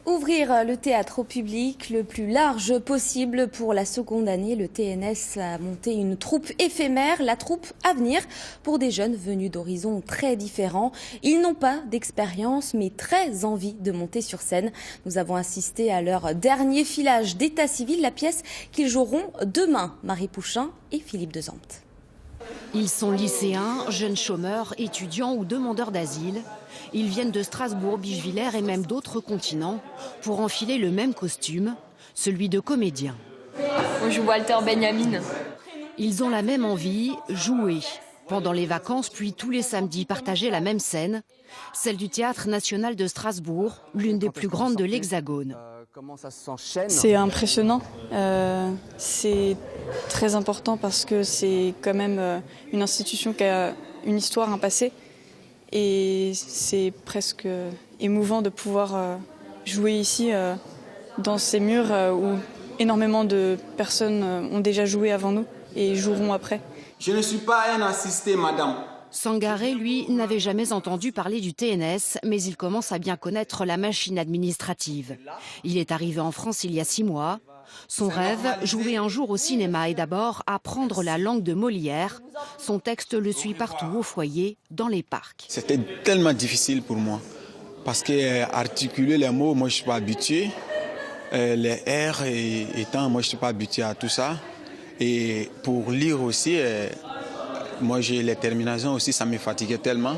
Ouvrir le théâtre au public le plus large possible. Pour la seconde année, le TNS a monté une troupe éphémère, la troupe Avenir, pour des jeunes venus d'horizons très différents. Ils n'ont pas d'expérience, mais très envie de monter sur scène. Nous avons assisté à leur dernier filage d'état civil, la pièce qu'ils joueront demain. Marie Pouchin et Philippe Dezampt. Ils sont lycéens, jeunes chômeurs, étudiants ou demandeurs d'asile. Ils viennent de Strasbourg, Bischwiller et même d'autres continents pour enfiler le même costume, celui de comédien. On joue Walter Benjamin. Ils ont la même envie, jouer. Pendant les vacances, puis tous les samedis, partager la même scène, celle du Théâtre national de Strasbourg, l'une des plus grandes de l'Hexagone. C'est impressionnant, c'est très important parce que c'est quand même une institution qui a une histoire, un passé. Et c'est presque émouvant de pouvoir jouer ici, dans ces murs où énormément de personnes ont déjà joué avant nous et joueront après. Je ne suis pas un assisté, madame. Sangaré, lui, n'avait jamais entendu parler du TNS, mais il commence à bien connaître la machine administrative. Il est arrivé en France il y a 6 mois. Son rêve, jouer un jour au cinéma et d'abord apprendre la langue de Molière. Son texte le suit partout au foyer, dans les parcs. C'était tellement difficile pour moi, parce que articuler les mots, moi je ne suis pas habitué. Les R étant, moi je ne suis pas habitué à tout ça. Et pour lire aussi, moi j'ai les terminaisons aussi, ça me fatiguait tellement.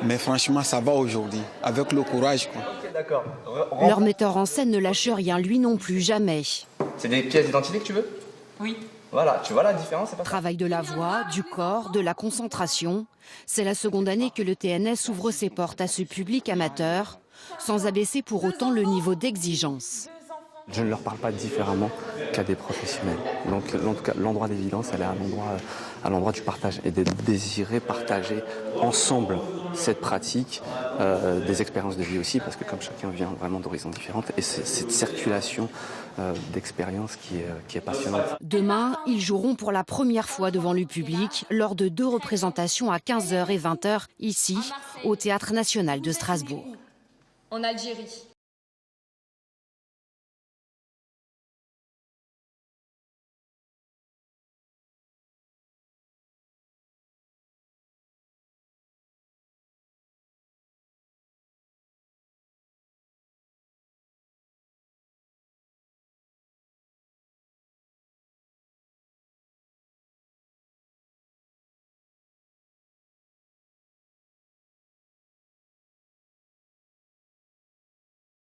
Mais franchement, ça va aujourd'hui, avec le courage, quoi. D'accord. Leur metteur en scène ne lâche rien, lui non plus, jamais. C'est des pièces d'identité que tu veux? Oui. Voilà, tu vois la différence, c'est pas ça. Travail de la voix, du corps, de la concentration. C'est la seconde année que le TNS ouvre ses portes à ce public amateur, sans abaisser pour autant le niveau d'exigence. Je ne leur parle pas différemment qu'à des professionnels. Donc l'endroit d'évidence, elle est à l'endroit du partage et de désirer partager ensemble cette pratique, des expériences de vie aussi, parce que comme chacun vient vraiment d'horizons différentes, et c'est cette circulation d'expériences qui est passionnante. Demain, ils joueront pour la première fois devant le public lors de 2 représentations à 15h et 20h ici, au Théâtre national de Strasbourg. En Algérie.